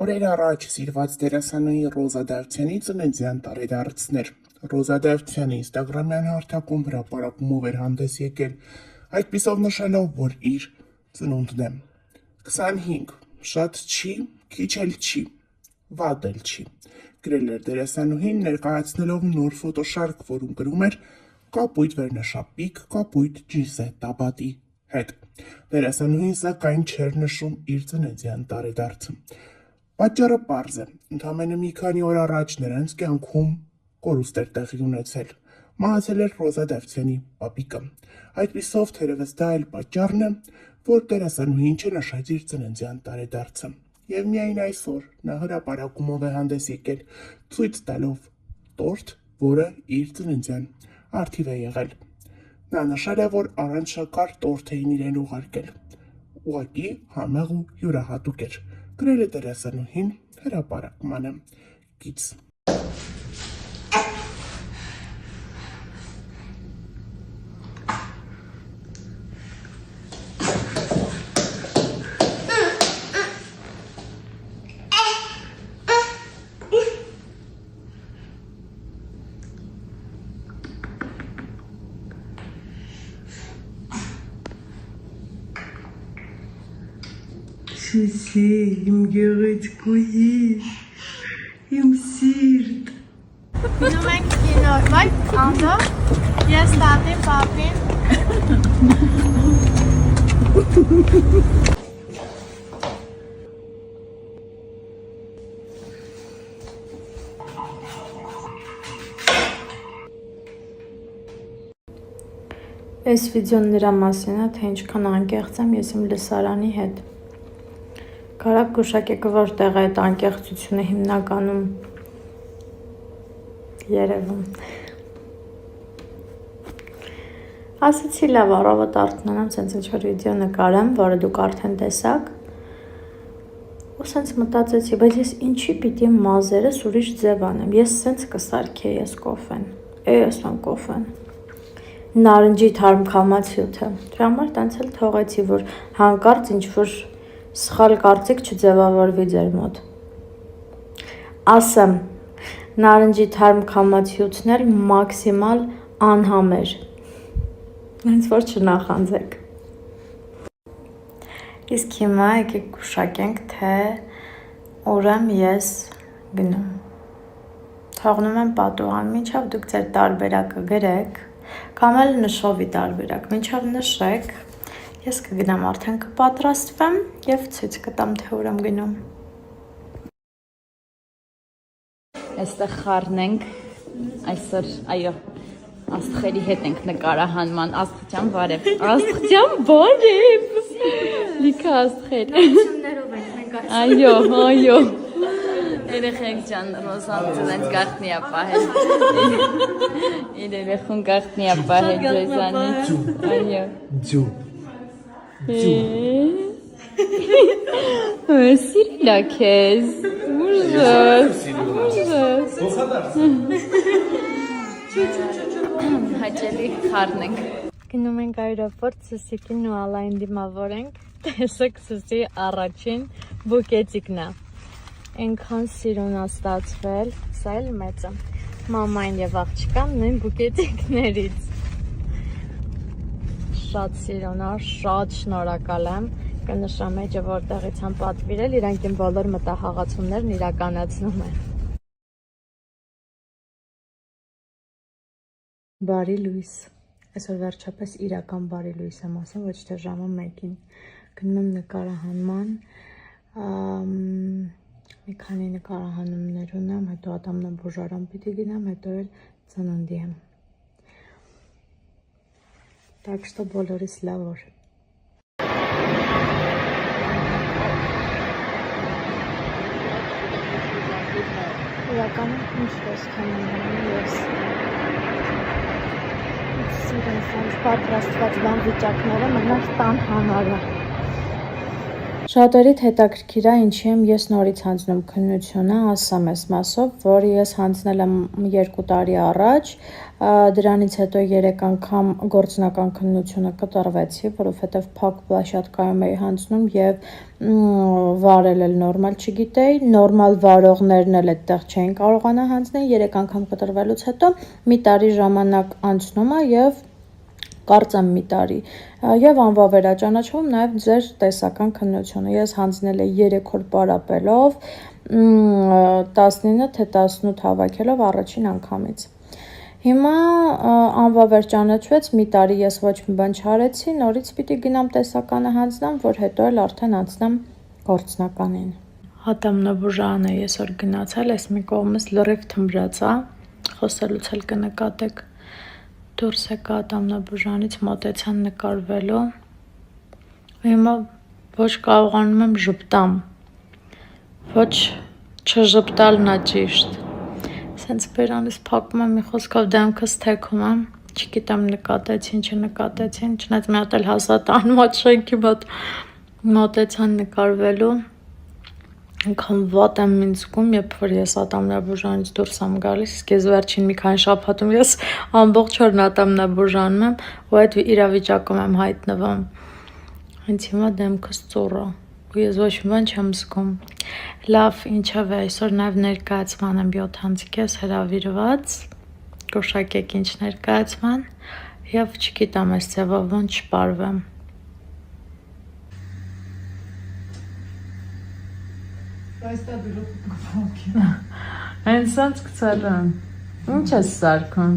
Օրեր առաջ սիրված դերասանուհի Ռոզա Դավթյանի ծննդյան տարեդարձներ։ Ռոզա Դավթյանը ինստագրամյան հարթակում հրապարակումով էր հանդես եկել, այդպիսով նշելով, որ իր ծնունդն է։ 25, շատ չի, քիչ էլ չի, վատ էլ չի, գրել էր դերասանուհին ներկայացնելով նոր ֆոտոշարք, որում գրում էր կապույտ վերնաշապիկ, կապույտ ջինսե տաբատի հետ։ Դերասանուհին սակայն չէր նշում իր ծննդյան տարեդարձը։ Պատճառը պարզ է, ընդամենը մի քանի օր առաջ նրանց կյանքում կորուստ էր տեղի ունեցել։ Մահացել էր Ռոզա Դավթյանի պապիկը։ Այդպիսով թերևս դա էլ պատճառն է, որ դերասանուհին չնշեց իր ծննդյան տարեդարձը։ Եվ միայն այսօր նա հրապարակումով է հանդես եկել, ցույց տալով տորթ, որը իր ծննդյան առթիվ է եղել։ Նա նշել է, որ առանց շաքար տորթ էին իրեն ուղարկել։ Ուղղակի համեղ ու յուրահատուկ էր, գրել է դերասանուհին հրապարակմանը կից։ Սուսի, իմ գեղեցկուհի, իմ սիրտ։ Գնում ենք կինո, վայ, Անդո, ես տատին, պապին։ Այս վիդեոն նրա մասին է, թե ինչքան անկեղծ եմ ես իմ լսարանի հետ։ Կարակ գուշակեք, որտեղ է այդ անկեղծությունը հիմնականում երևում։ Ասացի լավ առավոտ արթնանամ, սենց ինչ-որ վիդեո նկարեմ, որը դուք արդեն տեսաք։ Ու սենց մտածեցի, բայց ես ինչի պիտի մազերս ուրիշ ձև անեմ, ես սենց կսարքեի ես կոֆեն, ես ան կոֆեն։ Նարնջի թարմ քամացյութը, դրա համար տենց էլ թողեցի, որ հանկարծ ինչ-որ սխալ կարծիք չձևավորվի ձեր մոտ։ Ասեմ, նարնջի թարմ քամացյութն էլ մաքսիմալ անհամեր, հենց որ չնախանձեք։ Իսկ հիմա եկեք գուշակենք, թե ուր եմ ես գնում։ Թողնում եմ պատուհան, մինչև դուք ձեր տարբերակը գրեք, կամ էլ նշովի տարբերակ, մինչև նշեք, ես կգնամ արդեն կպատրաստվեմ և ցույց կտամ, թե ուր եմ գնում։ Այստեղ խառն ենք, այսօր, այո, աստղերի հետ ենք նկարահանման, աստղջան բարև, աստղջան բարև, լիքը աստղեր, այո, երեխեք ջան, Ռոզան ծնեց գաղտնի ապահել, իր երեխուն գաղտնի ապահել ձեզանից, այո, Ձու, սիրիլ ա քեզ, ուժս, հաճելի խառն ենք։ Գնում ենք այրոպորտ, Սուսիկին ու Ալային դիմավոր ենք, տեսեք Սուսի առաջին բուկետիկն է։ Ենքան սիրուն է ստացվել, սա էլ մեծը, մամային և աղջկան նույն բուկետիկներից։ Շատ սիրուն է, շատ շնորհակալ եմ, կնշամ էջը որտեղից եմ պատվիրել, իրանք իմ բոլոր մտահաղացումներն իրականացնում են։ Բարի լույս, այսօր վերջապես իրական բարի լույս եմ ասում, ոչ թե ժամը 1-ին, գնում եմ նկարահանման, մի քանի նկարահանումներ ունեմ, հետո ատամնաբուժարան պիտի գնամ, հետո էլ ծննդի եմ։ Так что բոլորիս լավ օր։ Իրականում ինչ տեսքան եմ ես։ Սիրուն սենց պատրաստված բան վիճակները մնաց տան հանարը։ Շատերիդ հետաքրքիր է ինչի եմ ես նորից հանձնում քննությունը, ասամ ես մասով, որ ես հանձնել եմ 2 տարի առաջ, դրանից հետո 3 անգամ գործնական քննությունը կտրվեցի, որովհետև փակ պլաշատկայում էի հանձնում եւ վարել էլ նորմալ չգիտեի, նորմալ վարողներն էլ այդտեղ չէին կարողանա հանձնել, 3 անգամ կտրվելուց հետո մի տարի ժամանակ անցնում է եւ կարծեմ մի տարի եւ անվավեր է ճանաչվում նաեւ ձեր տեսական քննությունը ես հանձնել եմ 3 օր պարապելով 19 թե 18 հավաքելով առաջին անգամից հիմա անվավեր ճանաչվեց մի տարի ես ոչ մի բան չարեցի նորից պիտի գնամ տեսականը հանձնամ որ հետո էլ արդեն անցնեմ գործնականին հատամնաբուժանը ես որ գնացել ես մի կողմից լրիվ թմրած է խոսելուց էլ կնկատեք դուրս եկա ատամնաբուժանից մոտեցան նկարվելու հիմա ոչ կարողանում եմ ժպտամ ոչ չժպտալն է ճիշտ սենց բերանից փակում եմ մի խոսքով դեմքս թեքում եմ չգիտեմ նկատեցին չնկատեցին չնայած մի հատ էլ հաստատ անմոտ շենքի մոտեցան նկարվելու Անկամ վատ եմ ինձ զգում, երբ որ ես ատամնաբուժանից դուրս եմ գալիս, իսկ ես վերջին մի քանի շաբաթում ես ամբողջ օրն ատամնաբուժանում եմ ու այդ իրավիճակում եմ հայտնվում։ Հենց հիմա դեմքս ծուռ է ու ես ոչ մի բան չեմ զգում։ Լավ, ինչով է, այսօր նաև ներկայացման եմ 7 անցիկես հրավիրված, գուշակեք ինչ ներկայացման եւ չգիտեմ այս ձևով ոնց չպարվեմ։ Հենց սենց գցել եմ, ինչ ես սարքում?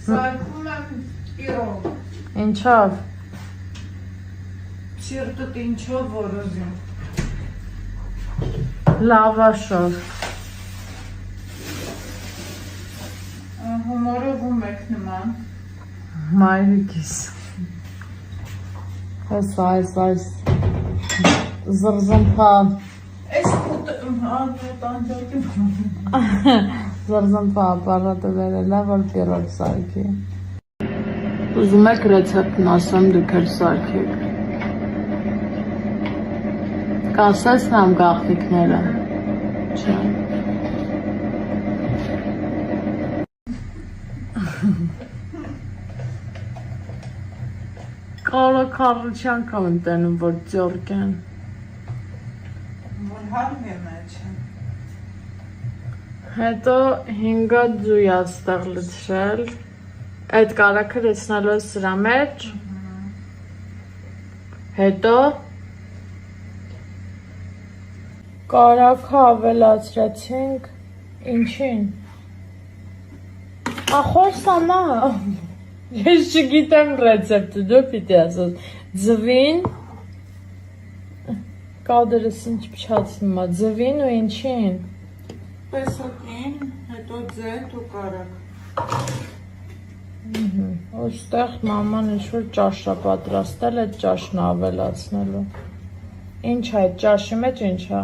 Սարքում եմ իրով, Ինչով? սիրտդ ինչով որոզում, Լավաշով, հումորով ու մեկ նման, մայրիկիս, այս զրզմփա, ես տանջակի զրզմփա ապարատը վերել է, որ պիրոտ սարքի։ Ուզում եք ռեցեպտն ասեմ դուք էլ սարքեք։ Կասեցնամ գաղտնիքները։ Չէ։ Կարոքարության կամ եմ տենում, որ ձորք են։ որ հարմ է մեջ Հետո 5 ձույ աստեղ լցրել, այդ կարակը լցնելու է սրա մեջ, հետո կարակը ավելացրեցինք, ինչին, ախորսամա, ես չգիտեմ ռեցեպտը, դու պիտի ասած, ձվին, կադրս ինչ փչացնում է, ձվին ու ինչին, Պեսոկին, հետո ձետ ու կարակ Ոստեղ մաման ինչ-որ ճաշ է պատրաստել, այդ ճաշն է ավելացնելու Ինչ է, այդ ճաշի մեջ ինչ է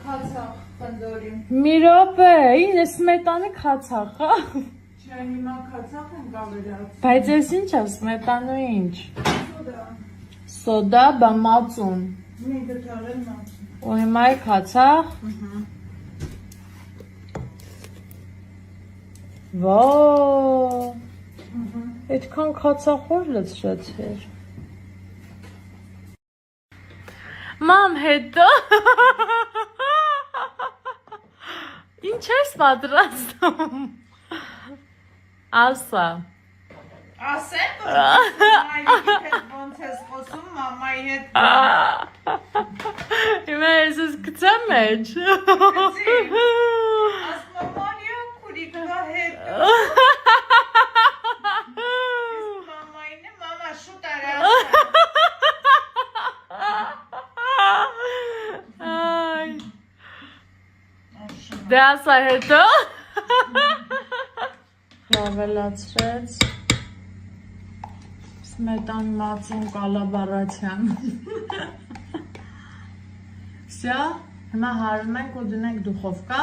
Քացախ խնդորին Մի րոպե, ինձ սմետանի քացախ է Չէ հիմա քացախ ենք ավելացնում Բայց ես ինչ է, սմետանու ինչ Սոդա, բա մածուն Մի գտարել մածուն Ու հիմա է քացախ Վաա Այդքան քացախոր լցրեցիր Մամ հետո Ինչ ես պատրաստում Ասա Ասեմ, որ մայրիկի հետ ոնց ես խոսում, մամայի հետ Հիմա ես ես գծեմ մեջ Ասմա մարիա կուրիկվա հետ Մամային է, մամա շուտ արա Դե ասա հետո Ավելացրեց Սմետան մածուն կալաբարացյան Սյա, հիմա հարում ենք ու դնենք դուխովկա,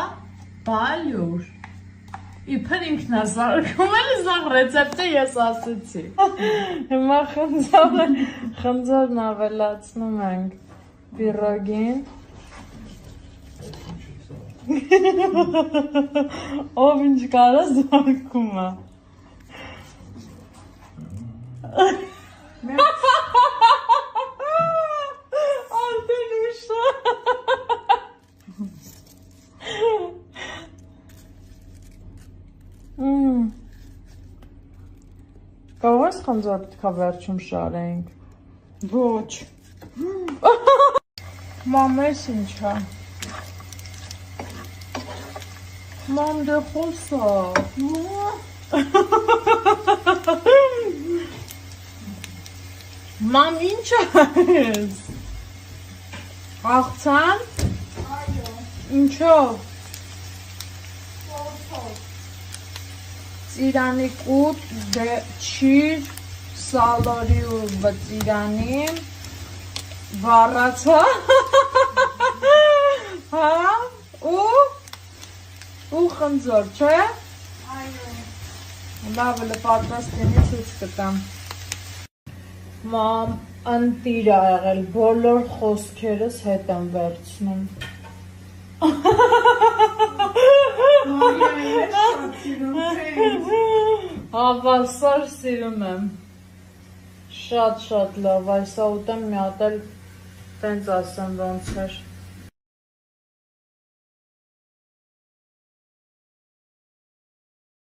բալյուր Իբր ինքնազարգում էլ զաղ ռեցեպտը ես ասեցի։ Հիմա խնձորն ավելացնում ենք պիրոգին։ Ով ինչ կարա զարգում է։ Արդեն ուշ է։ Կարող ես խնձոր պետքա վերջում շարենք։ Ոչ։ Մամ, ես ինչ է։ Մամ, դե խոսա։ Մամ, ինչ ես։ Աղցան։ Ինչով։ Ծիրանի կուտ, չիր, սալորի ու բծիրանի, վառացա, հա, ու խնձոր, չէ? Այո։ Լավ, էլ պատրաստինի ցույց կտամ։ Մամ, ընտիր ա եղել, բոլոր խոսքերս հետ եմ վերցնում։ Հավասար սիրում եմ։ Շատ լավ, այսա ուտեմ մի հատ էլ տենց ասեմ ոնց էր։